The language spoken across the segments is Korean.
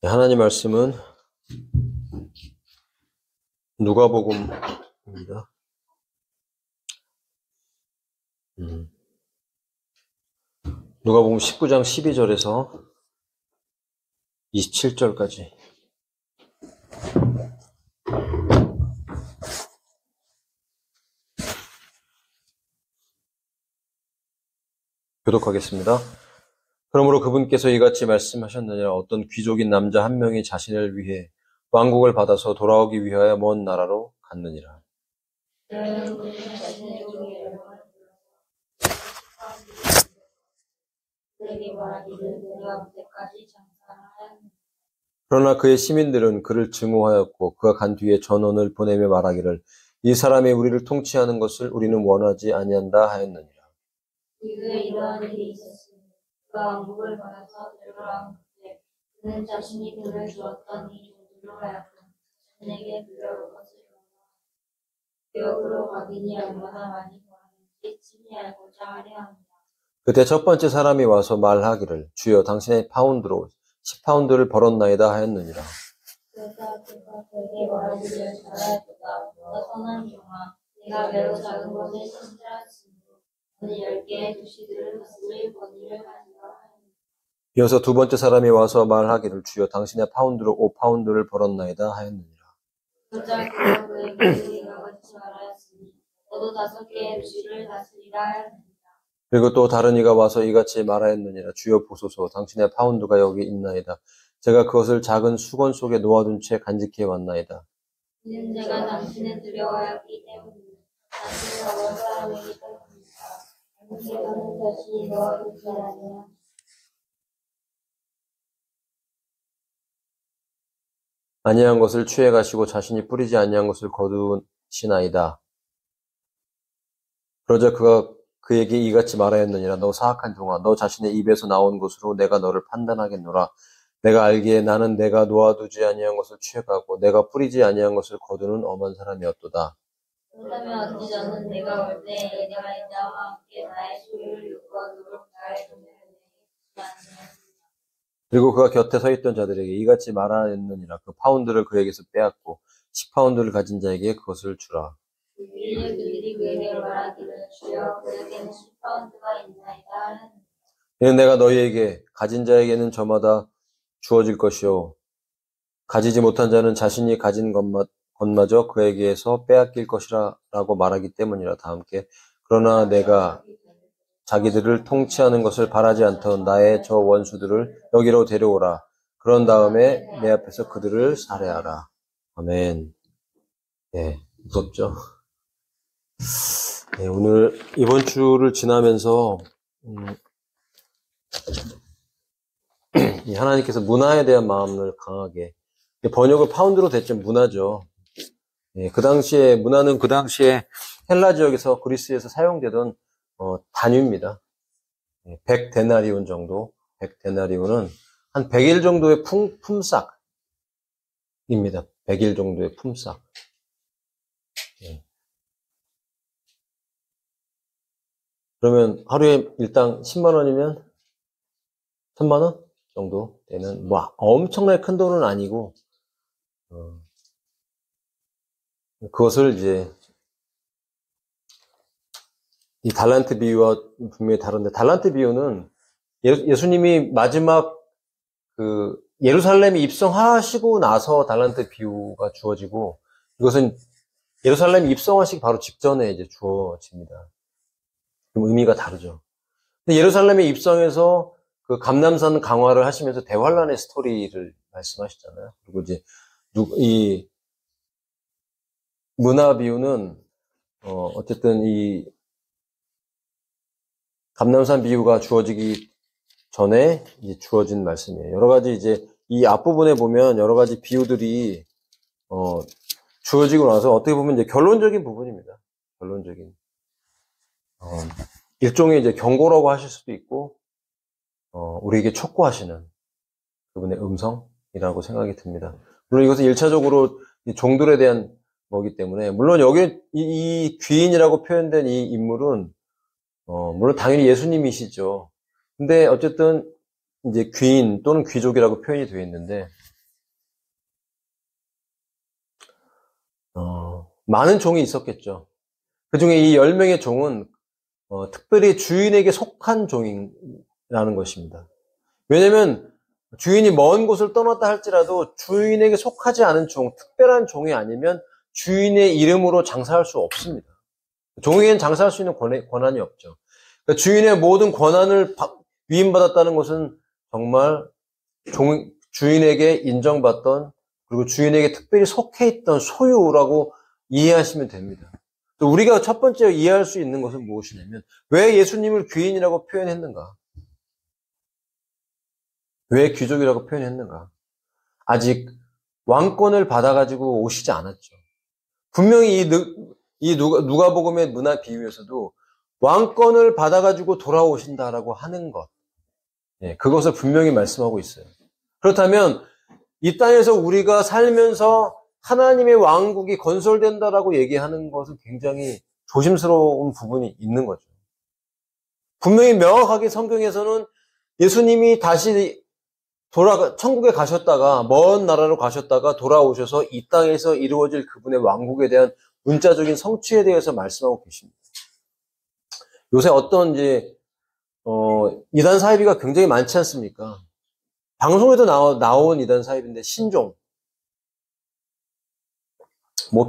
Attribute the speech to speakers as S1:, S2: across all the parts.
S1: 하나님 말씀은 누가복음입니다. 누가복음 19장 12절에서 27절까지. 교독하겠습니다. 그러므로 그분께서 이같이 말씀하셨느니라. 어떤 귀족인 남자 한 명이 자신을 위해 왕국을 받아서 돌아오기 위하여 먼 나라로 갔느니라. 그러나 그의 시민들은 그를 증오하였고 그가 간 뒤에 전원을 보내며 말하기를 이 사람이 우리를 통치하는 것을 우리는 원하지 아니한다 하였느니라.
S2: 이후에 이러한 일이 있었으니 그가 왕국을 받아서 돌아온 그때 그는 자신이 돈을 주었던 이 종들로 하여금 자신에게 불려올 것을 기업으로 각인이 얼마나 많이 구하는지 친히 알고자 하려 합니다.
S1: 그때 첫 번째 사람이 와서 말하기를 주여 당신의 파운드로 10파운드를 벌었나이다 하였느니라.
S2: 그러자 그가 그에게 말하기를 잘하였도다. 보다 선한 종아, 내가 매우 작은 것을 신실하였으므로 너는 10개의 도시들을 다스릴 권위를 가지라 하였느니라.
S1: 이어서 두 번째 사람이 와서 말하기를 주여 당신의 파운드로 5파운드를 벌었나이다 하였느니라.
S2: 그러자 그가 그에게 이와 같이 말하였으니 너도 5개의 도시를 다스리라 하였느니라.
S1: 그리고 또 다른 이가 와서 이같이 말하였느니라. 주여 보소서 당신의 파운드가 여기 있나이다. 제가 그것을 작은 수건 속에 놓아둔 채 간직해 왔나이다.
S2: 이는 제가 당신을 두려워하였기 때문이다. 당신은 어려운 사람이기 때문이다. 당신은 자신이 놓아두지 아니하였다.
S1: 아니한 것을 취해 가시고 자신이 뿌리지 아니한 것을 거두시나이다. 그러자 그가 그에게 이같이 말하였느니라. 너 사악한 종아, 너 자신의 입에서 나온 것으로 내가 너를 판단하겠노라. 내가 알기에 나는 내가 놓아두지 아니한 것을 취해가고 내가 뿌리지 아니한 것을 거두는 엄한 사람이었도다.
S2: 그렇다면 어찌 저는 내가 올 때 내가 인자와 함께 나의 소유를 요구하도록 나의 돈을 내게 주지 아니하였느냐.
S1: 그리고 그가 곁에 서 있던 자들에게 이같이 말하였느니라. 그 파운드를 그에게서 빼앗고 10파운드를 가진 자에게 그것을 주라.
S2: 이에 그들이 그에게 말하기를 주여 그에게는 10파운드가 있나이다 하였느니라.
S1: 이는 내가 너희에게 가진 자에게는 저마다 주어질 것이요 가지지 못한 자는 자신이 가진 것마저 그에게서 빼앗길 것이라 라고 말하기 때문이라. 다 함께 그러나 내가 자기들을 통치하는 것을 바라지 않던 나의 저 원수들을 여기로 데려오라. 그런 다음에 내 앞에서 그들을 살해하라. 아멘. 네, 무섭죠? 네, 오늘 이번 주를 지나면서 하나님께서 문화에 대한 마음을 강하게, 번역을 파운드로 됐죠. 문화죠. 네, 그 당시에 문화는 그 당시에 헬라 지역에서 그리스에서 사용되던 단위입니다. 100데나리온 정도. 100데나리온은 한 100일 정도의 품삯입니다. 100일 정도의 품삯. 네. 그러면 하루에 일당 10만 원이면 1000만 원 정도 되는, 뭐 엄청나게 큰 돈은 아니고, 그것을 이제 이 달란트 비유와 분명히 다른데, 달란트 비유는 예수님이 마지막 그 예루살렘에 입성하시고 나서 달란트 비유가 주어지고, 이것은 예루살렘 입성하시기 바로 직전에 이제 주어집니다. 그럼 의미가 다르죠. 근데 예루살렘에 입성해서 그 감람산 강화를 하시면서 대환란의 스토리를 말씀하시잖아요. 그리고 이제 이 문화 비유는 어쨌든 이 감람산 비유가 주어지기 전에 이제 주어진 말씀이에요. 여러 가지 이제 이 앞부분에 보면 여러 가지 비유들이 주어지고 나서 어떻게 보면 이제 결론적인 부분입니다. 결론적인 일종의 이제 경고라고 하실 수도 있고 우리에게 촉구하시는 그분의 음성이라고 생각이 듭니다. 물론 이것은 1차적으로 종들에 대한 거기 때문에, 물론 여기 이 귀인이라고 표현된 이 인물은 물론 당연히 예수님이시죠. 근데 어쨌든 이제 귀인 또는 귀족이라고 표현이 되어 있는데, 많은 종이 있었겠죠. 그 중에 이 10명의 종은 특별히 주인에게 속한 종이라는 것입니다. 왜냐면 주인이 먼 곳을 떠났다 할지라도 주인에게 속하지 않은 종, 특별한 종이 아니면 주인의 이름으로 장사할 수 없습니다. 종에게는 장사할 수 있는 권한이 없죠. 그러니까 주인의 모든 권한을 위임받았다는 것은 정말 주인에게 인정받던, 그리고 주인에게 특별히 속해 있던 소유라고 이해하시면 됩니다. 또 우리가 첫 번째 이해할 수 있는 것은 무엇이냐면, 왜 예수님을 귀인이라고 표현했는가? 왜 귀족이라고 표현했는가? 아직 왕권을 받아가지고 오시지 않았죠. 분명히 이 누가복음의 문화 비유에서도 왕권을 받아가지고 돌아오신다라고 하는 것, 그것을 분명히 말씀하고 있어요. 그렇다면 이 땅에서 우리가 살면서 하나님의 왕국이 건설된다라고 얘기하는 것은 굉장히 조심스러운 부분이 있는 거죠. 분명히 명확하게 성경에서는 예수님이 다시 천국에 가셨다가, 먼 나라로 가셨다가 돌아오셔서 이 땅에서 이루어질 그분의 왕국에 대한 문자적인 성취에 대해서 말씀하고 계십니다. 요새 어떤 이단 사이비가 굉장히 많지 않습니까? 방송에도 나온 이단 사이비인데, 신종.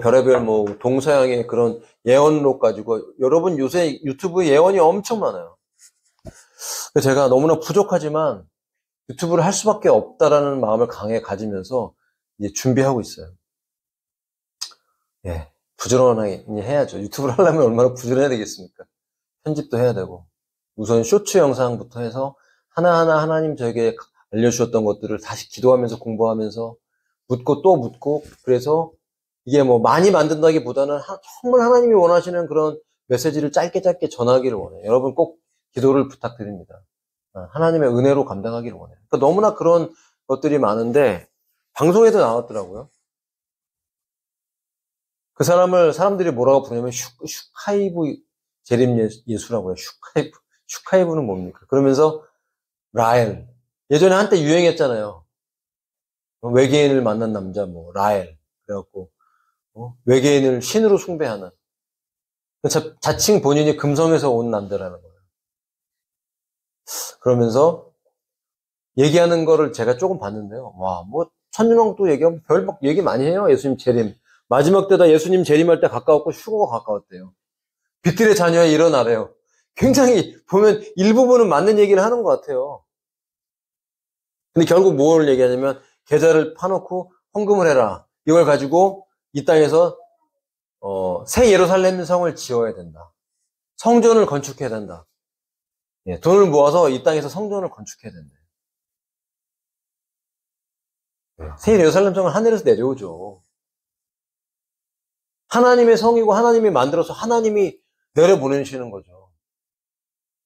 S1: 별의별 동서양의 그런 예언록 가지고, 여러분 요새 유튜브 예언이 엄청 많아요. 제가 너무나 부족하지만 유튜브를 할 수밖에 없다라는 마음을 강하게 가지면서 이제 준비하고 있어요. 부지런하게 해야죠. 유튜브를 하려면 얼마나 부지런해야 되겠습니까? 편집도 해야 되고. 우선 쇼츠 영상부터 해서 하나하나 하나님 저에게 알려주셨던 것들을 다시 기도하면서 공부하면서 묻고 또 묻고, 그래서 이게 많이 만든다기보다는 정말 하나님이 원하시는 그런 메시지를 짧게 전하기를 원해요. 여러분 꼭 기도를 부탁드립니다. 하나님의 은혜로 감당하기를 원해요. 그러니까 너무나 그런 것들이 많은데 방송에도 나왔더라고요. 그 사람들이 뭐라고 부르냐면 슈카이브 재림 예수라고 해요. 슈카이브는 뭡니까? 그러면서 라엘. 예전에 한때 유행했잖아요. 외계인을 만난 남자 라엘. 그래갖고 외계인을 신으로 숭배하는. 자칭 본인이 금성에서 온 남자라는 거예요. 그러면서 얘기하는 거를 제가 조금 봤는데요. 천년왕도 얘기하면 얘기 많이 해요. 예수님 재림. 마지막 때다 예수님 재림할 때 가까웠고 휴거가 가까웠대요. 빛들의 자녀에 일어나래요. 굉장히 보면 일부분은 맞는 얘기를 하는 것 같아요. 근데 결국 뭘 얘기하냐면, 계좌를 파놓고 헌금을 해라. 이걸 가지고 이 땅에서 새 예루살렘 성을 지어야 된다. 성전을 건축해야 된다. 돈을 모아서 이 땅에서 성전을 건축해야 된다. 새 예루살렘 성은 하늘에서 내려오죠. 하나님의 성이고 하나님이 만들어서 하나님이 내려보내시는 거죠.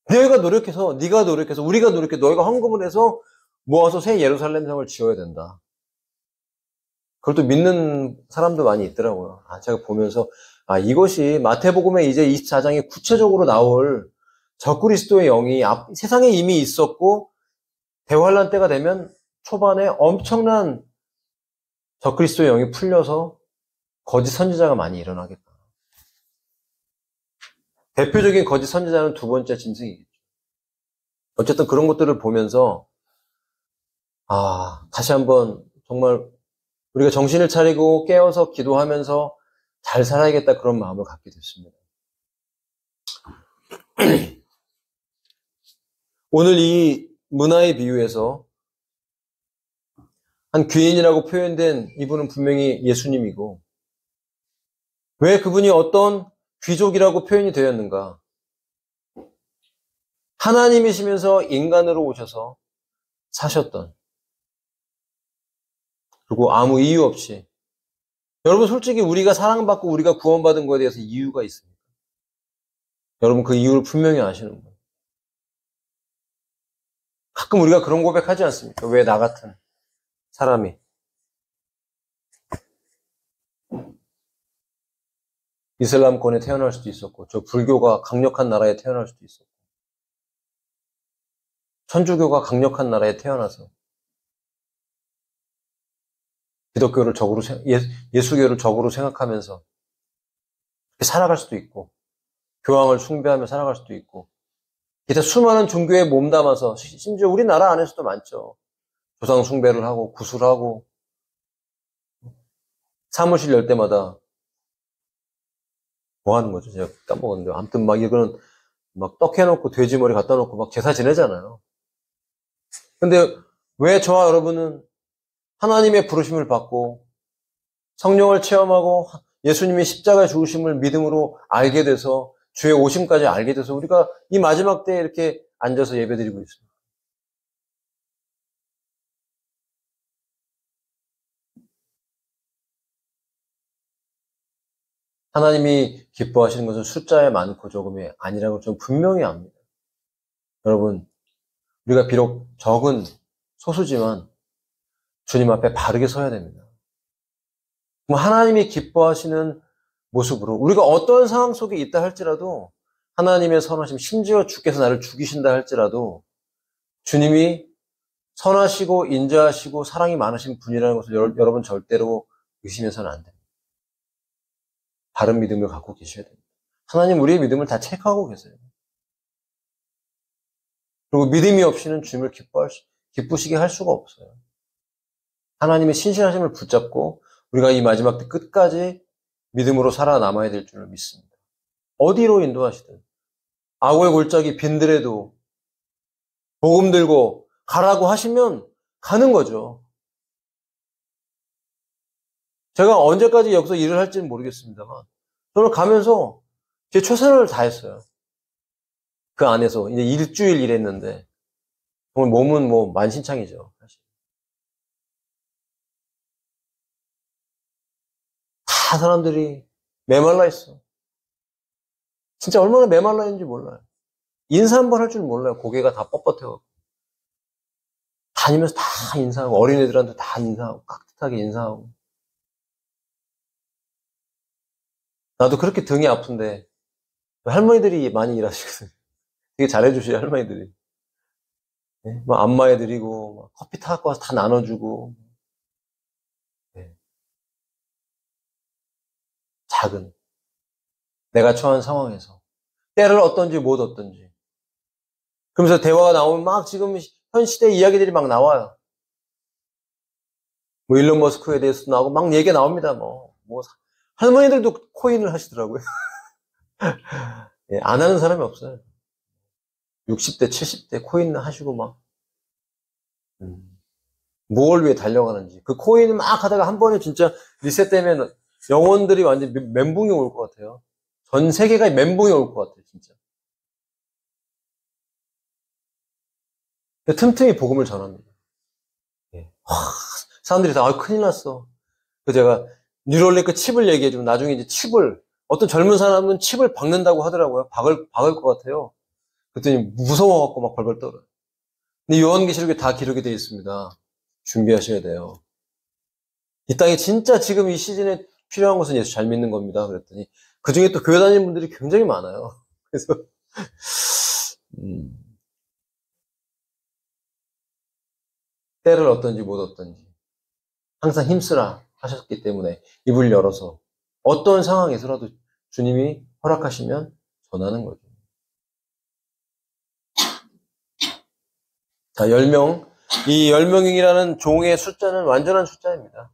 S1: 네가 노력해서, 우리가 노력해, 너희가 헌금을 해서 모아서 새 예루살렘 성을 지어야 된다. 그걸 또 믿는 사람도 많이 있더라고요. 제가 보면서 이것이 마태복음의 이제 24장에 구체적으로 나올 적그리스도의 영이 세상에 이미 있었고, 대환란 때가 되면 초반에 엄청난 적그리스도의 영이 풀려서 거짓 선지자가 많이 일어나겠다. 대표적인 거짓 선지자는 두 번째 짐승이겠죠. 어쨌든 그런 것들을 보면서 다시 한번 정말 우리가 정신을 차리고 깨어서 기도하면서 잘 살아야겠다, 그런 마음을 갖게 됐습니다. 오늘 이 문화의 비유에서 한 귀인이라고 표현된 이분은 분명히 예수님이고, 왜 그분이 어떤 귀족이라고 표현이 되었는가? 하나님이시면서 인간으로 오셔서 사셨던, 그리고 아무 이유 없이. 여러분 솔직히 우리가 사랑받고 우리가 구원받은 거에 대해서 이유가 있습니까? 여러분 그 이유를 분명히 아시는 거예요. 가끔 우리가 그런 고백하지 않습니까? 왜 나 같은 사람이. 이슬람권에 태어날 수도 있었고, 저 불교가 강력한 나라에 태어날 수도 있었고, 천주교가 강력한 나라에 태어나서 기독교를 적으로, 예수교를 적으로 생각하면서 살아갈 수도 있고, 교황을 숭배하며 살아갈 수도 있고, 기타 수많은 종교에 몸담아서, 심지어 우리나라 안에서도 많죠. 조상 숭배를 하고, 구술하고, 사무실 열 때마다 뭐 하는 거죠? 제가 까먹었는데. 아무튼 막 이거는 막 떡 해놓고 돼지 머리 갖다 놓고 막 제사 지내잖아요. 근데 왜 저와 여러분은 하나님의 부르심을 받고 성령을 체험하고 예수님의 십자가의 죽으심을 믿음으로 알게 돼서 주의 오심까지 알게 돼서 우리가 이 마지막 때에 이렇게 앉아서 예배드리고 있습니다. 하나님이 기뻐하시는 것은 숫자에 많고 적음이 아니라는 걸 좀 분명히 압니다. 여러분, 우리가 비록 적은 소수지만 주님 앞에 바르게 서야 됩니다. 하나님이 기뻐하시는 모습으로 우리가 어떤 상황 속에 있다 할지라도 하나님의 선하심, 심지어 주께서 나를 죽이신다 할지라도 주님이 선하시고 인자하시고 사랑이 많으신 분이라는 것을 여러분 절대로 의심해서는 안 됩니다. 바른 믿음을 갖고 계셔야 됩니다. 하나님 우리의 믿음을 다 체크하고 계세요. 그리고 믿음이 없이는 주님을 기쁘시게 할 수가 없어요. 하나님의 신실하심을 붙잡고 우리가 이 마지막 때 끝까지 믿음으로 살아남아야 될 줄을 믿습니다. 어디로 인도하시든 악의 골짜기 빈들에도 복음 들고 가라고 하시면 가는 거죠. 제가 언제까지 여기서 일을 할지는 모르겠습니다만 저는 가면서 제 최선을 다했어요. 그 안에서 이제 일주일 일했는데 정말 몸은 뭐 만신창이죠. 사실. 다 사람들이 메말라 있어. 진짜 얼마나 메말라 있는지 몰라요. 인사 한 번 할 줄 몰라요. 고개가 다 뻣뻣해요. 다니면서 다 인사하고 어린애들한테 다 인사하고 깍듯하게 인사하고 나도 그렇게 등이 아픈데 할머니들이 많이 일하시거든요. 되게 잘해주셔요. 할머니들이. 네? 막 안마해드리고 막 커피 타갖고 와서 다 나눠주고 네. 작은 내가 처한 상황에서 때를 얻든지 못 얻든지 그러면서 대화가 나오면 막 지금 현 시대 이야기들이 막 나와요. 뭐 일론 머스크에 대해서도 나오고 막 얘기가 나옵니다. 뭐 할머니들도 코인을 하시더라고요. 예, 안 하는 사람이 없어요. 60대, 70대 코인 하시고 막 뭘 위해 달려가는지 그 코인을 막 하다가 한 번에 진짜 리셋되면 영혼들이 완전 멘붕이 올 것 같아요. 전 세계가 멘붕이 올 것 같아요. 진짜. 틈틈이 복음을 전합니다. 예. 사람들이 다 큰일 났어. 그 제가 뉴럴링크 칩을 얘기해주면 나중에 이제 칩을 어떤 젊은 사람은 칩을 박는다고 하더라고요. 박을 것 같아요. 그랬더니 무서워갖고 막 벌벌 떨어요. 근데 요한계시록에 다 기록이 되어 있습니다. 준비하셔야 돼요. 이 땅에 진짜 지금 이 시즌에 필요한 것은 예수 잘 믿는 겁니다. 그랬더니 그 중에 또 교회 다니는 분들이 굉장히 많아요. 그래서 때를 얻든지 못 얻든지 항상 힘쓰라 하셨기 때문에 입을 열어서 어떤 상황에서라도 주님이 허락하시면 전하는 거죠. 자, 10명. 이 10명이라는 종의 숫자는 완전한 숫자입니다.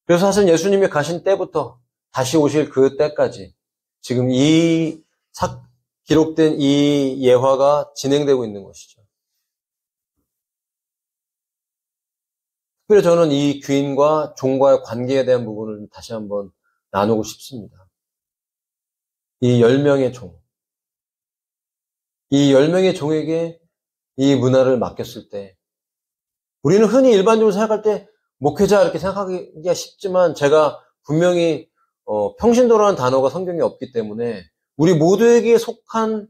S1: 그래서 사실 예수님이 가신 때부터 다시 오실 그 때까지 지금 기록된 이 예화가 진행되고 있는 것이죠. 특별히 저는 이 귀인과 종과의 관계에 대한 부분을 다시 한번 나누고 싶습니다. 이 10명의 종. 이 10명의 종에게 이 문화를 맡겼을 때 우리는 흔히 일반적으로 생각할 때 목회자 이렇게 생각하기가 쉽지만 제가 분명히 평신도라는 단어가 성경에 없기 때문에 우리 모두에게 속한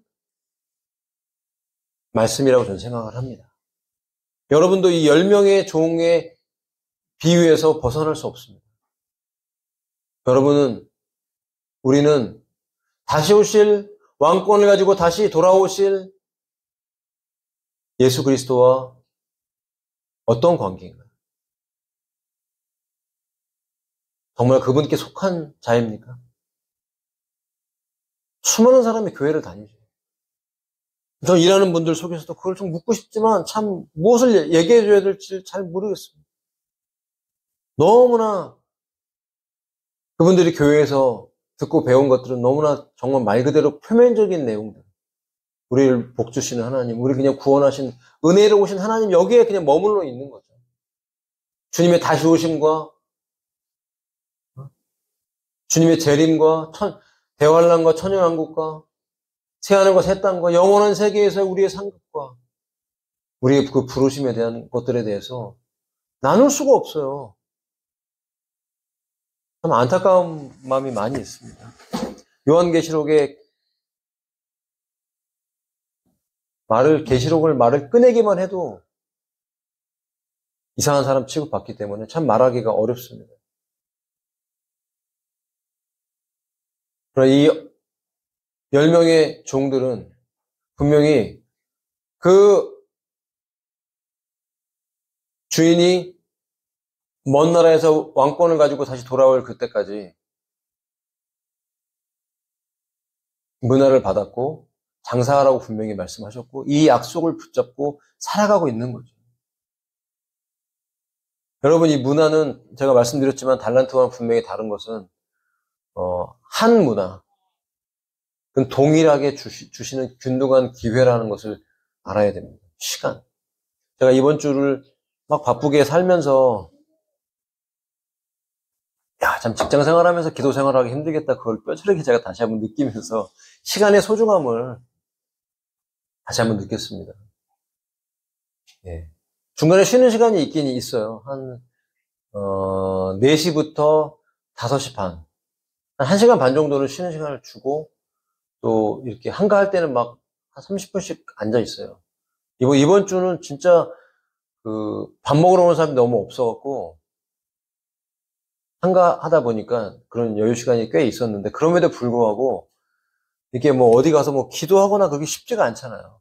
S1: 말씀이라고 저는 생각을 합니다. 여러분도 이 10명의 종의 비유에서 벗어날 수 없습니다. 우리는 다시 오실 왕권을 가지고 다시 돌아오실 예수 그리스도와 어떤 관계인가요? 정말 그분께 속한 자입니까? 수많은 사람이 교회를 다니죠. 저 일하는 분들 속에서도 그걸 좀 묻고 싶지만 참 무엇을 얘기해 줘야 될지 잘 모르겠습니다. 너무나 그분들이 교회에서 듣고 배운 것들은 너무나 정말 말 그대로 표면적인 내용들. 우리를 복 주시는 하나님, 우리 그냥 구원하신 은혜로 오신 하나님 여기에 그냥 머물러 있는 거죠. 주님의 다시 오심과 주님의 재림과 대환란과 천연왕국과 새하늘과 새 땅과 영원한 세계에서 우리의 상급과 우리의 그 부르심에 대한 것들에 대해서 나눌 수가 없어요. 참 안타까운 마음이 많이 있습니다. 요한계시록에 계시록을 말을 꺼내기만 해도 이상한 사람 취급받기 때문에 참 말하기가 어렵습니다. 그러나 이 10명의 종들은 분명히 그 주인이 먼 나라에서 왕권을 가지고 다시 돌아올 그때까지 문화를 받았고 장사하라고 분명히 말씀하셨고 이 약속을 붙잡고 살아가고 있는 거죠. 여러분, 이 문화는 제가 말씀드렸지만 달란트와는 분명히 다른 것은 한 문화, 그건 동일하게 주시는 균등한 기회라는 것을 알아야 됩니다. 시간. 제가 이번 주를 막 바쁘게 살면서 참 직장 생활하면서 기도 생활하기 힘들겠다. 그걸 뼈저리게 제가 다시 한번 느끼면서 시간의 소중함을 다시 한번 느꼈습니다. 예. 중간에 쉬는 시간이 있긴 있어요. 한 4시부터 5시 반. 한 1시간 반 정도는 쉬는 시간을 주고 또 이렇게 한가할 때는 막 한 30분씩 앉아 있어요. 이번 주는 진짜 밥 먹으러 오는 사람이 너무 없어갖고 한가하다 보니까 그런 여유 시간이 꽤 있었는데 그럼에도 불구하고 이게 뭐 어디 가서 뭐 기도하거나 그게 쉽지가 않잖아요.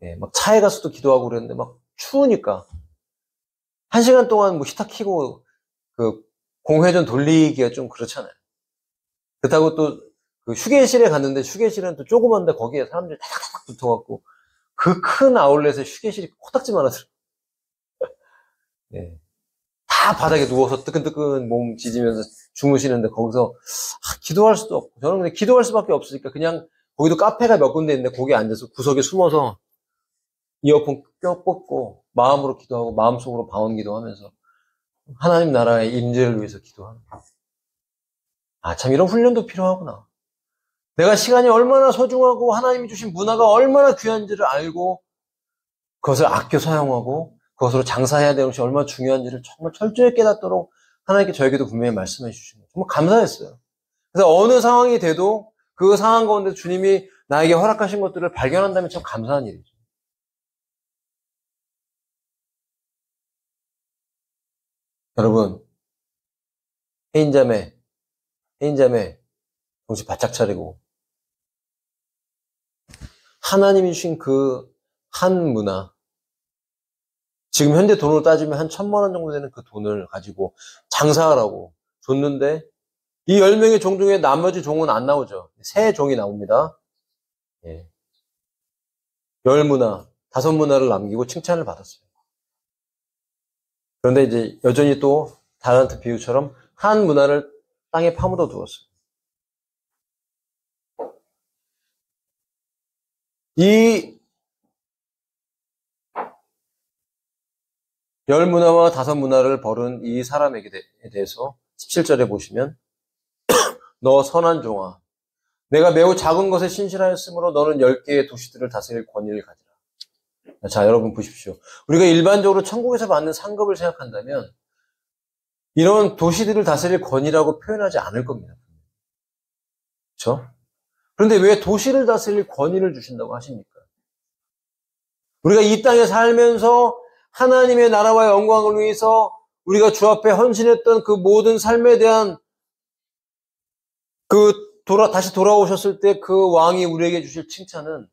S1: 예, 막 차에 가서도 기도하고 그랬는데 막 추우니까 1시간 동안 뭐 히터 켜고 그 공회전 돌리기가 좀 그렇잖아요. 그렇다고 또 그 휴게실에 갔는데 휴게실은 또 조그만데 거기에 사람들이 다닥다닥 붙어갖고 그 큰 아울렛에 휴게실이 코딱지만 하더라고요. 예. 다 바닥에 누워서 뜨끈뜨끈 몸 지지면서 주무시는데 거기서 기도할 수도 없고 저는 근데 기도할 수밖에 없으니까 그냥 거기도 카페가 몇 군데 있는데 거기 앉아서 구석에 숨어서 이어폰 껴 꽂고 마음으로 기도하고 마음속으로 방언 기도하면서 하나님 나라의 임재를 위해서 기도하는 거예요. 참 이런 훈련도 필요하구나. 내가 시간이 얼마나 소중하고 하나님이 주신 문화가 얼마나 귀한지를 알고 그것을 아껴 사용하고 그것으로 장사해야 되는 것이 얼마나 중요한지를 정말 철저히 깨닫도록 하나님께 저에게도 분명히 말씀해 주신 거예요. 정말 감사했어요. 그래서 어느 상황이 돼도 그 상황 가운데 주님이 나에게 허락하신 것들을 발견한다면 참 감사한 일이죠. 여러분, 해인자매, 정신 바짝 차리고 하나님이 주신 그 한 문화, 지금 현재 돈으로 따지면 한 1,000만 원 정도 되는 그 돈을 가지고 장사하라고 줬는데 이 10명의 종 중에 나머지 종은 안 나오죠. 세 종이 나옵니다. 예. 10문화, 5문화를 남기고 칭찬을 받았어요. 그런데 이제 여전히 또 달란트 비유처럼 한 문화를 땅에 파묻어 두었어요. 이 10문화와 5문화를 벌은 이 사람에게 대해서 17절에 보시면 너 선한 종아 내가 매우 작은 것에 신실하였으므로 너는 10개의 도시들을 다스릴 권위를 가지라. 자, 여러분 보십시오. 우리가 일반적으로 천국에서 받는 상급을 생각한다면 이런 도시들을 다스릴 권위라고 표현하지 않을 겁니다. 그렇죠? 그런데 왜 도시를 다스릴 권위를 주신다고 하십니까? 우리가 이 땅에 살면서 하나님의 나라와 영광을 위해서 우리가 주 앞에 헌신했던 그 모든 삶에 대한 다시 돌아오셨을 때 그 왕이 우리에게 주실 칭찬은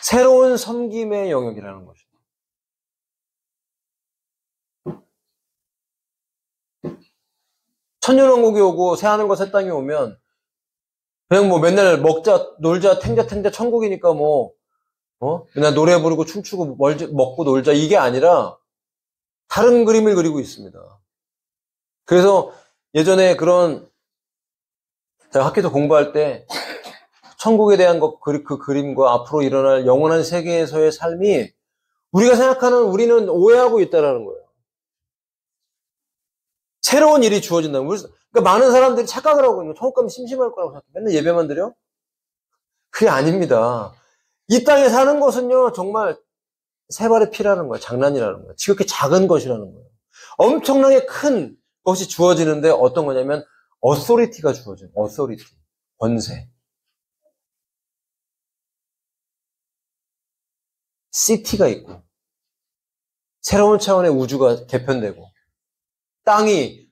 S1: 새로운 섬김의 영역이라는 것입니다. 천년왕국이 오고 새하늘과 새 땅이 오면 그냥 뭐 맨날 먹자, 놀자, 탱자, 천국이니까 뭐, 맨날 노래 부르고 춤추고 먹고 놀자. 이게 아니라 다른 그림을 그리고 있습니다. 그래서 예전에 제가 학교에서 공부할 때 천국에 대한 그 그림과 앞으로 일어날 영원한 세계에서의 삶이 우리가 생각하는 우리는 오해하고 있다라는 거예요. 새로운 일이 주어진다는 거예요. 그러니까 많은 사람들이 착각을 하고 있는 거예요. 천국 가면 심심할 거라고 생각해요. 맨날 예배만 드려? 그게 아닙니다. 이 땅에 사는 것은요, 정말 세 발의 피라는 거예요. 장난이라는 거예요. 지극히 작은 것이라는 거예요. 엄청나게 큰 것이 주어지는데 어떤 거냐면 어소리티가 주어져요. 어소리티. 권세. 시티가 있고 새로운 차원의 우주가 개편되고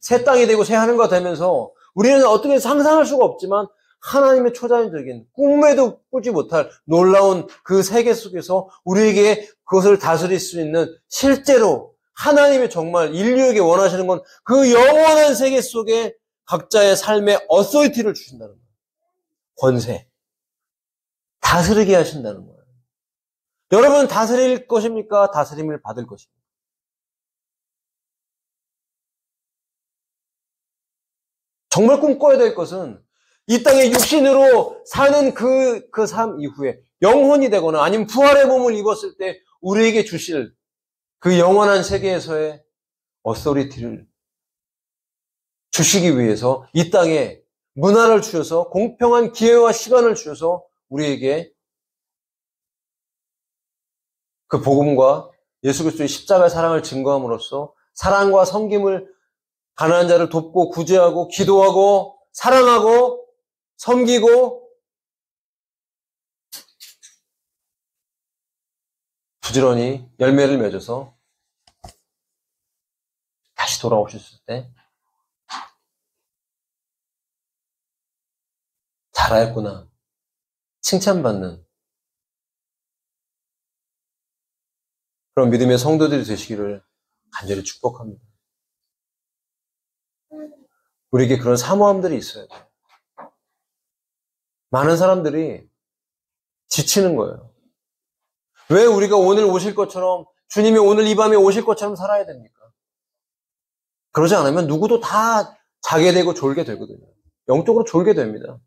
S1: 새 땅이 되고 새 하늘과 되면서 우리는 어떻게 상상할 수가 없지만 하나님의 초자연적인 꿈에도 꾸지 못할 놀라운 그 세계 속에서 우리에게 그것을 다스릴 수 있는 실제로 하나님이 정말 인류에게 원하시는 건 그 영원한 세계 속에 각자의 삶의 어소리티를 주신다는 거예요. 권세. 다스리게 하신다는 거예요. 여러분은 다스릴 것입니까? 다스림을 받을 것입니까? 정말 꿈꿔야 될 것은 이 땅에 육신으로 사는 그 삶 이후에 영혼이 되거나 아니면 부활의 몸을 입었을 때 우리에게 주실 그 영원한 세계에서의 어소리티를 주시기 위해서 이 땅에 문화를 주셔서 공평한 기회와 시간을 주셔서 우리에게 그 복음과 예수 그리스도의 십자가의 사랑을 증거함으로써 사랑과 섬김을 가난한 자를 돕고 구제하고 기도하고 사랑하고 섬기고 부지런히 열매를 맺어서 다시 돌아오셨을 때 잘하였구나 칭찬받는 그런 믿음의 성도들이 되시기를 간절히 축복합니다. 우리에게 그런 사모함들이 있어야 돼요. 많은 사람들이 지치는 거예요. 왜 우리가 오늘 오실 것처럼 주님이 오늘 이 밤에 오실 것처럼 살아야 됩니까? 그러지 않으면 누구도 다 자게 되고 졸게 되거든요. 영적으로 졸게 됩니다.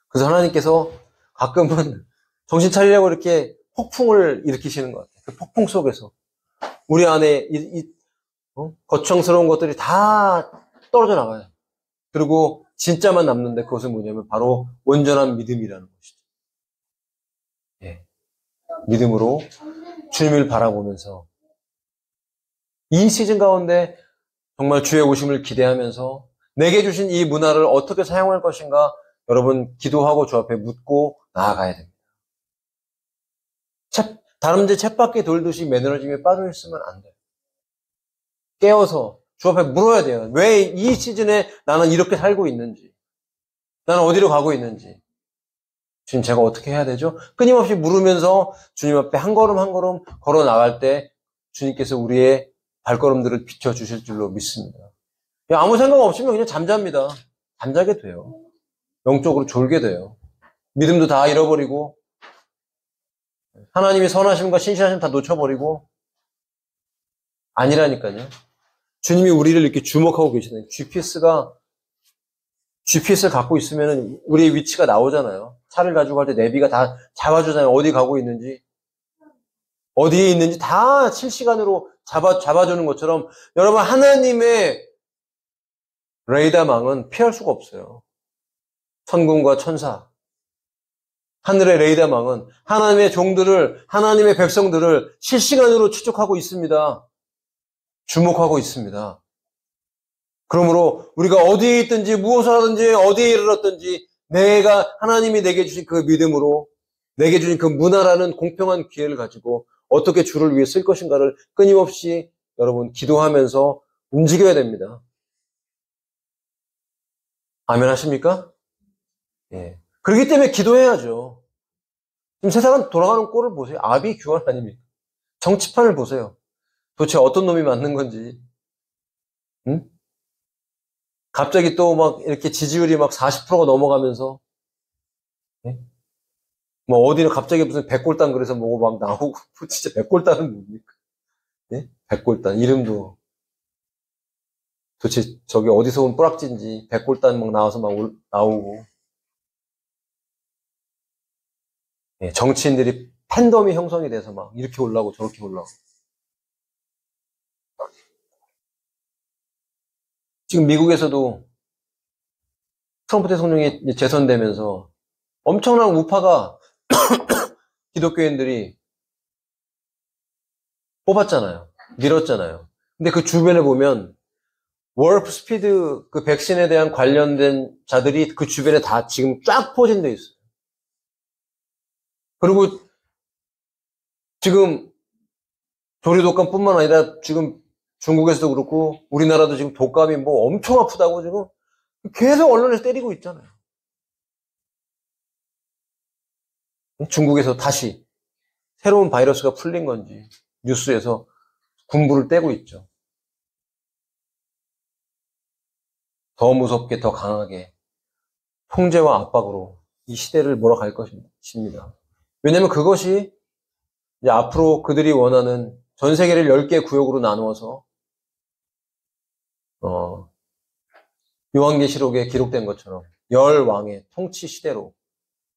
S1: 그래서 하나님께서 가끔은 정신 차리려고 이렇게 폭풍을 일으키시는 것 같아요. 그 폭풍 속에서 우리 안에 거청스러운 것들이 다 떨어져 나가요. 그리고 진짜만 남는데 그것은 뭐냐면 바로 온전한 믿음이라는 것이죠. 예. 믿음으로 주님을 바라보면서 이 시즌 가운데 정말 주의 오심을 기대하면서 내게 주신 이 문화를 어떻게 사용할 것인가 여러분 기도하고 주 앞에 묻고 나아가야 됩니다. 다람쥐 쳇바퀴 돌듯이 매너리즘에 빠져 있으면 안 돼요. 깨어서 주 앞에 물어야 돼요. 왜 이 시즌에 나는 이렇게 살고 있는지, 나는 어디로 가고 있는지, 주님 제가 어떻게 해야 되죠? 끊임없이 물으면서 주님 앞에 한 걸음 한 걸음 걸어 나갈 때 주님께서 우리의 발걸음들을 비춰주실 줄로 믿습니다. 아무 생각 없으면 그냥 잠잡니다. 잠자게 돼요. 영적으로 졸게 돼요. 믿음도 다 잃어버리고 하나님이 선하심과 신실하심 다 놓쳐버리고 아니라니까요. 주님이 우리를 이렇게 주목하고 계시다니. GPS를 갖고 있으면 우리의 위치가 나오잖아요. 차를 가지고 갈 때 내비가 다 잡아주잖아요. 어디 가고 있는지. 어디에 있는지 다 실시간으로 잡아주는 것처럼 여러분 하나님의 레이더망은 피할 수가 없어요. 천군과 천사. 하늘의 레이더망은 하나님의 종들을, 하나님의 백성들을 실시간으로 추적하고 있습니다. 주목하고 있습니다. 그러므로 우리가 어디에 있든지 무엇을 하든지 어디에 이르렀든지 하나님이 내게 주신 그 믿음으로 내게 주신 그 문화라는 공평한 기회를 가지고 어떻게 주를 위해 쓸 것인가를 끊임없이 여러분 기도하면서 움직여야 됩니다. 아멘 하십니까? 예. 그렇기 때문에 기도해야죠. 지금 세상은 돌아가는 꼴을 보세요. 아비규환 아닙니까? 정치판을 보세요. 도대체 어떤 놈이 맞는 건지. 응? 갑자기 또 막 이렇게 지지율이 막 40%가 넘어가면서, 예? 뭐 어디는 갑자기 무슨 백골단 그래서 뭐고 막 나오고, 진짜 백골단은 뭡니까? 예? 백골단, 이름도 도대체 저기 어디서 온 뿌락지인지 백골단 막 나와서 막 나오고, 예, 정치인들이 팬덤이 형성이 돼서 막 이렇게 올라오고 저렇게 올라오고. 지금 미국에서도 트럼프 대통령이 이제 재선되면서 엄청난 우파가 기독교인들이 뽑았잖아요. 밀었잖아요. 근데 그 주변에 보면 워프 스피드 그 백신에 대한 관련된 자들이 그 주변에 다 지금 쫙 포진돼 있어요. 그리고 지금 조류 독감뿐만 아니라 지금 중국에서도 그렇고 우리나라도 지금 독감이 뭐 엄청 아프다고 지금 계속 언론에서 때리고 있잖아요. 중국에서 다시 새로운 바이러스가 풀린 건지 뉴스에서 군부를 떼고 있죠. 더 무섭게 더 강하게 통제와 압박으로 이 시대를 몰아갈 것입니다. 왜냐하면 그것이 이제 앞으로 그들이 원하는 전 세계를 10개 구역으로 나누어서 요한계시록에 기록된 것처럼 열 왕의 통치 시대로,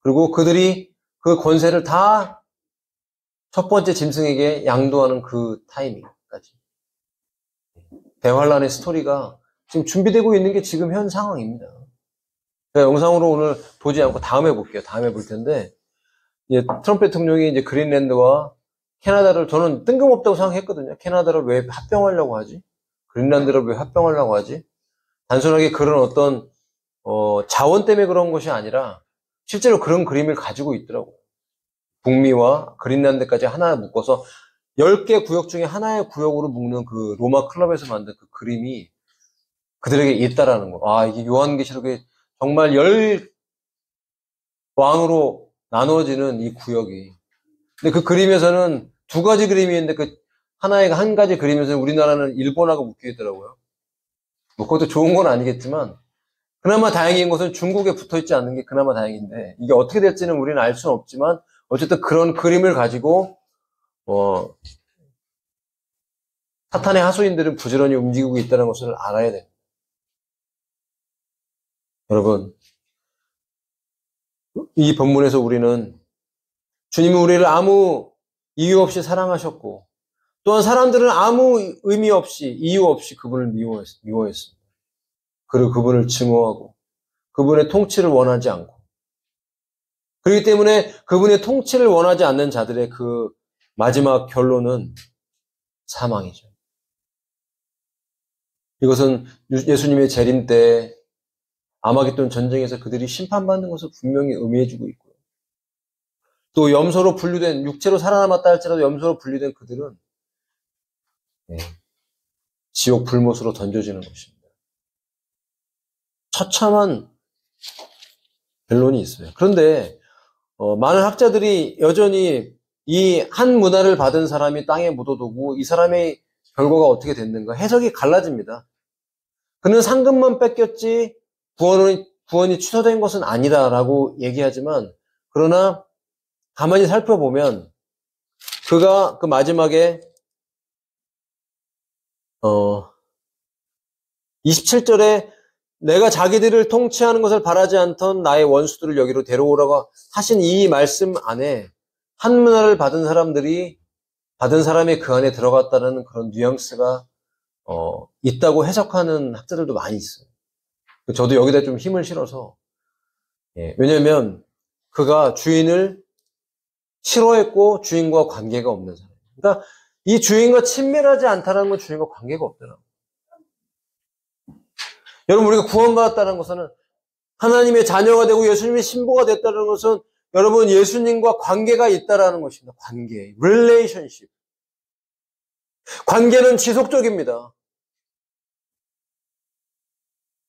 S1: 그리고 그들이 그 권세를 다 첫 번째 짐승에게 양도하는 그 타이밍까지 대환란의 스토리가 지금 준비되고 있는 게 지금 현 상황입니다. 제가 영상으로 오늘 보지 않고 다음에 볼게요. 다음에 볼 텐데, 이제 트럼프 대통령이 이제 그린랜드와 캐나다를 저는 뜬금없다고 생각했거든요. 캐나다를 왜 합병하려고 하지? 그린란드를 왜 합병하려고 하지? 단순하게 그런 어떤 자원 때문에 그런 것이 아니라 실제로 그런 그림을 가지고 있더라고요. 북미와 그린란드까지 하나 묶어서 10개 구역 중에 하나의 구역으로 묶는 그 로마 클럽에서 만든 그 그림이 그들에게 있다라는 거. 아, 이게 요한계시록에 정말 10왕으로 나누어지는 이 구역이. 근데 그 그림에서는 두 가지 그림이 있는데 그 한 가지 그림에서는 우리나라는 일본하고 묶여 있더라고요. 뭐 그것도 좋은 건 아니겠지만 그나마 다행인 것은 중국에 붙어 있지 않는 게 그나마 다행인데, 이게 어떻게 될지는 우리는 알 수는 없지만 어쨌든 그런 그림을 가지고 사탄의 하수인들은 부지런히 움직이고 있다는 것을 알아야 됩니다. 여러분, 이 본문에서 우리는 주님은 우리를 아무 이유 없이 사랑하셨고, 또한 사람들은 아무 의미 없이, 이유 없이 그분을 미워했습니다. 그리고 그분을 증오하고 그분의 통치를 원하지 않고, 그렇기 때문에 그분의 통치를 원하지 않는 자들의 그 마지막 결론은 사망이죠. 이것은 예수님의 재림 때 아마겟돈 전쟁에서 그들이 심판받는 것을 분명히 의미해주고 있고요. 또 염소로 분류된, 육체로 살아남았다 할지라도 염소로 분류된 그들은 지옥 불못으로 던져지는 것입니다. 처참한 결론이 있어요. 그런데 많은 학자들이 여전히 이 한 문화를 받은 사람이 땅에 묻어두고 이 사람의 결과가 어떻게 됐는가 해석이 갈라집니다. 그는 상급만 뺏겼지 구원이 취소된 것은 아니다라고 얘기하지만, 그러나 가만히 살펴보면 그가 그 마지막에 27절에 내가 자기들을 통치하는 것을 바라지 않던 나의 원수들을 여기로 데려오라고 하신 이 말씀 안에 한 문화를 받은 사람이 그 안에 들어갔다는 그런 뉘앙스가 있다고 해석하는 학자들도 많이 있어요. 저도 여기다 좀 힘을 실어서, 왜냐하면 그가 주인을 싫어했고 주인과 관계가 없는 사람. 그러니까 이 주인과 친밀하지 않다는 건 주인과 관계가 없더라고요. 여러분, 우리가 구원받았다는 것은, 하나님의 자녀가 되고 예수님의 신부가 됐다는 것은 여러분 예수님과 관계가 있다라는 것입니다. 관계, relationship. 관계는 지속적입니다.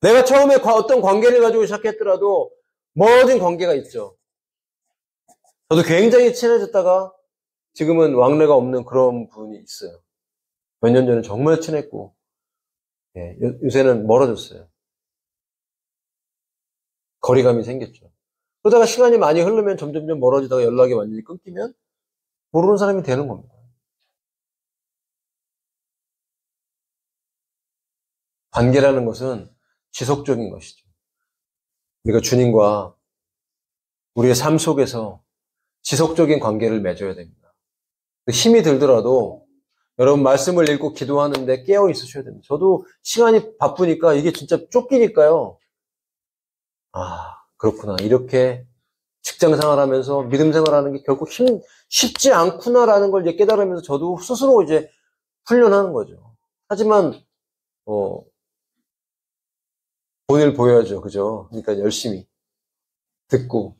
S1: 내가 처음에 어떤 관계를 가지고 시작했더라도 모든 관계가 있죠. 저도 굉장히 친해졌다가 지금은 왕래가 없는 그런 분이 있어요. 몇 년 전에 정말 친했고, 요새는 멀어졌어요. 거리감이 생겼죠. 그러다가 시간이 많이 흐르면 점점점 멀어지다가 연락이 완전히 끊기면 모르는 사람이 되는 겁니다. 관계라는 것은 지속적인 것이죠. 우리가 주님과 우리의 삶 속에서 지속적인 관계를 맺어야 됩니다. 힘이 들더라도 여러분 말씀을 읽고 기도하는데 깨어 있으셔야 됩니다. 저도 시간이 바쁘니까 이게 진짜 쫓기니까요. 아, 그렇구나. 이렇게 직장 생활하면서 믿음 생활하는 게 결국 쉽지 않구나라는 걸 이제 깨달으면서 저도 스스로 이제 훈련하는 거죠. 하지만 본을 보여야죠. 그죠? 그러니까 열심히 듣고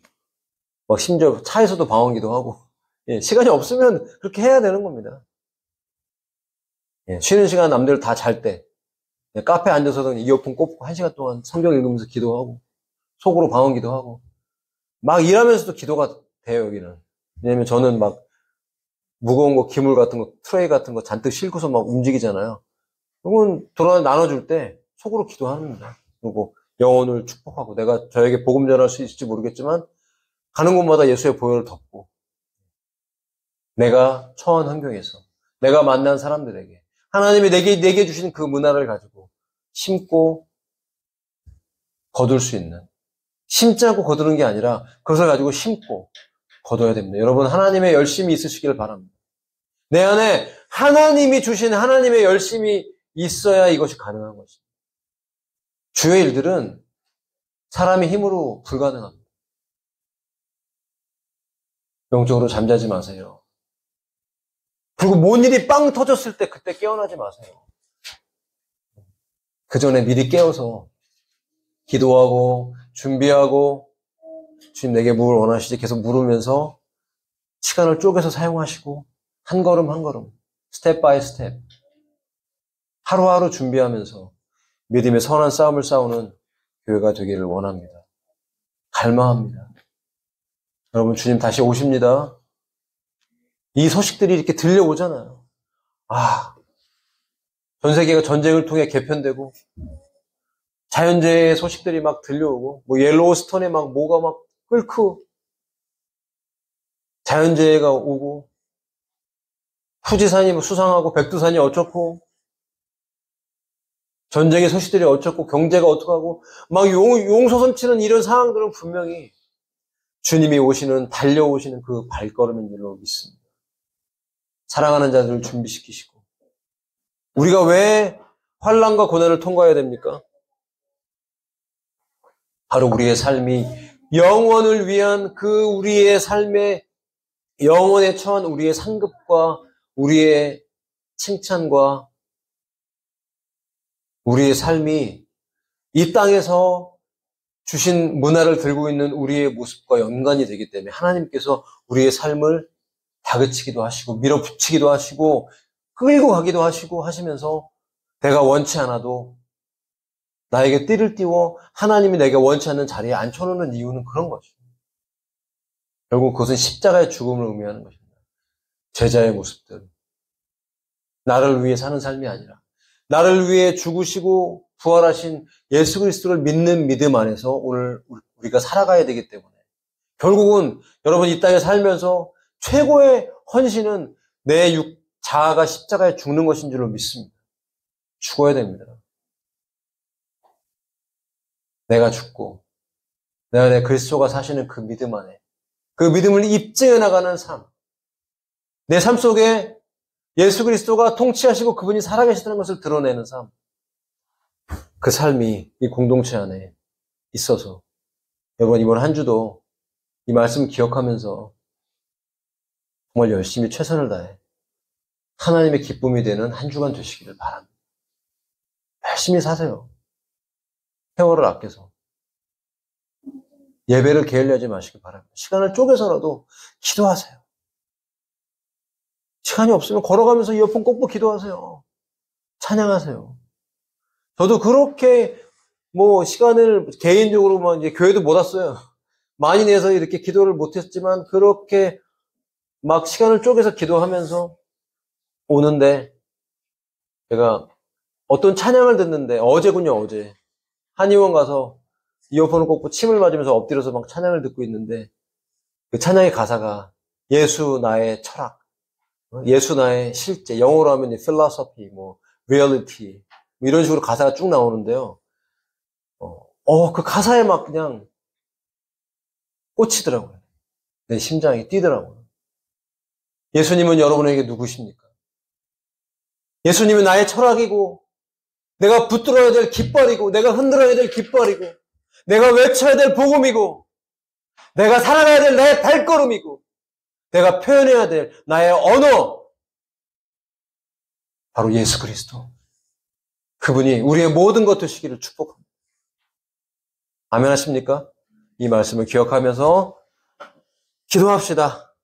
S1: 막 심지어 차에서도 방언기도 하고 시간이 없으면 그렇게 해야 되는 겁니다. 쉬는 시간 남들 다 잘 때 카페에 앉아서도 이어폰 꽂고 1시간 동안 성경 읽으면서 기도하고 속으로 방언기도 하고 막 일하면서도 기도가 돼요. 여기는. 왜냐면 저는 막 무거운 거 기물 같은 거 트레이 같은 거 잔뜩 싣고서 막 움직이잖아요. 그러면 나눠줄 때 속으로 기도합니다. 그리고 영혼을 축복하고 내가 저에게 복음 전할 수 있을지 모르겠지만 가는 곳마다 예수의 보혈을 덮고 내가 처한 환경에서 내가 만난 사람들에게 하나님이 내게 주신 그 문화를 가지고 심고 거둘 수 있는 심지 않고 거두는 게 아니라 그것을 가지고 심고 거둬야 됩니다. 여러분 하나님의 열심이 있으시길 바랍니다. 내 안에 하나님이 주신 하나님의 열심이 있어야 이것이 가능한 것입니다. 주의 일들은 사람의 힘으로 불가능합니다. 영적으로 잠자지 마세요. 그리고 뭔 일이 빵 터졌을 때 그때 깨어나지 마세요. 그 전에 미리 깨어서 기도하고 준비하고 주님 내게 뭘 원하시지 계속 물으면서 시간을 쪼개서 사용하시고 한 걸음 한 걸음 스텝 바이 스텝 하루하루 준비하면서 믿음의 선한 싸움을 싸우는 교회가 되기를 원합니다. 갈망합니다. 여러분 주님 다시 오십니다. 이 소식들이 이렇게 들려오잖아요. 전 세계가 전쟁을 통해 개편되고 자연재해 소식들이 막 들려오고 뭐 옐로우스톤에 막 뭐가 막 끓고 자연재해가 오고 후지산이 수상하고 백두산이 어쩌고 전쟁의 소식들이 어쩌고 경제가 어떡하고 막 용서섬치는 이런 상황들은 분명히 주님이 오시는 달려오시는 그 발걸음인 줄로 믿습니다. 사랑하는 자들을 준비시키시고 우리가 왜 환난과 고난을 통과해야 됩니까? 바로 우리의 삶이 영원을 위한 그 우리의 삶의 영원에 처한 우리의 상급과 우리의 칭찬과 우리의 삶이 이 땅에서 주신 문화를 들고 있는 우리의 모습과 연관이 되기 때문에 하나님께서 우리의 삶을 다그치기도 하시고 밀어붙이기도 하시고 끌고 가기도 하시고 하시면서 내가 원치 않아도 나에게 띠를 띄워 하나님이 내게 원치 않는 자리에 앉혀놓는 이유는 그런 것이죠. 결국 그것은 십자가의 죽음을 의미하는 것입니다. 제자의 모습들. 나를 위해 사는 삶이 아니라 나를 위해 죽으시고 부활하신 예수 그리스도를 믿는 믿음 안에서 오늘 우리가 살아가야 되기 때문에 결국은 여러분 이 땅에 살면서 최고의 헌신은 내 자아가 십자가에 죽는 것인 줄로 믿습니다. 죽어야 됩니다. 내가 죽고 내 안에 그리스도가 사시는 그 믿음 안에 그 믿음을 입증해 나가는 삶. 내 삶 속에 예수 그리스도가 통치하시고 그분이 살아계시다는 것을 드러내는 삶. 그 삶이 이 공동체 안에 있어서 여러분 이번 한 주도 이 말씀 기억하면서 정말 열심히 최선을 다해 하나님의 기쁨이 되는 한 주간 되시기를 바랍니다. 열심히 사세요. 세월을 아껴서. 예배를 게을리하지 마시기 바랍니다. 시간을 쪼개서라도 기도하세요. 시간이 없으면 걸어가면서 이어폰 꽂고 기도하세요. 찬양하세요. 저도 그렇게 시간을 개인적으로 이제 교회도 못 왔어요. 많이 내서 이렇게 기도를 못했지만 그렇게 막 시간을 쪼개서 기도하면서 오는데 제가 어떤 찬양을 듣는데 어제군요, 어제. 한의원 가서 이어폰을 꽂고 침을 맞으면서 엎드려서 막 찬양을 듣고 있는데 그 찬양의 가사가 예수 나의 철학, 예수 나의 실제, 영어로 하면 philosophy, reality 이런 식으로 가사가 쭉 나오는데요. 그 가사에 막 그냥 꽂히더라고요. 내 심장이 뛰더라고요. 예수님은 여러분에게 누구십니까? 예수님은 나의 철학이고 내가 붙들어야 될 깃발이고 내가 흔들어야 될 깃발이고 내가 외쳐야 될 복음이고 내가 살아가야 될 나의 발걸음이고 내가 표현해야 될 나의 언어 바로 예수 그리스도. 그분이 우리의 모든 것 되시기를 축복합니다. 아멘 하십니까? 이 말씀을 기억하면서 기도합시다.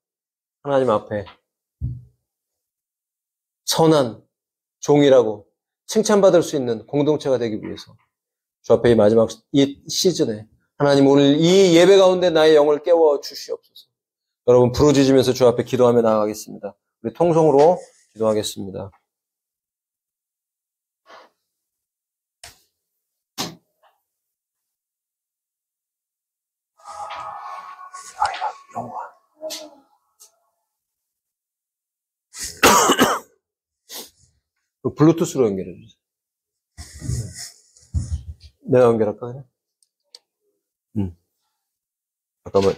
S1: 하나님 앞에 선한 종이라고 칭찬받을 수 있는 공동체가 되기 위해서 주 앞에 이 마지막 이 시즌에 하나님 오늘 이 예배 가운데 나의 영을 깨워 주시옵소서. 여러분 부르짖으면서 주 앞에 기도하며 나아가겠습니다. 우리 통성으로 기도하겠습니다. 영화. 블루투스로 연결해 주세요. 내가 연결할까 그냥? 잠깐만.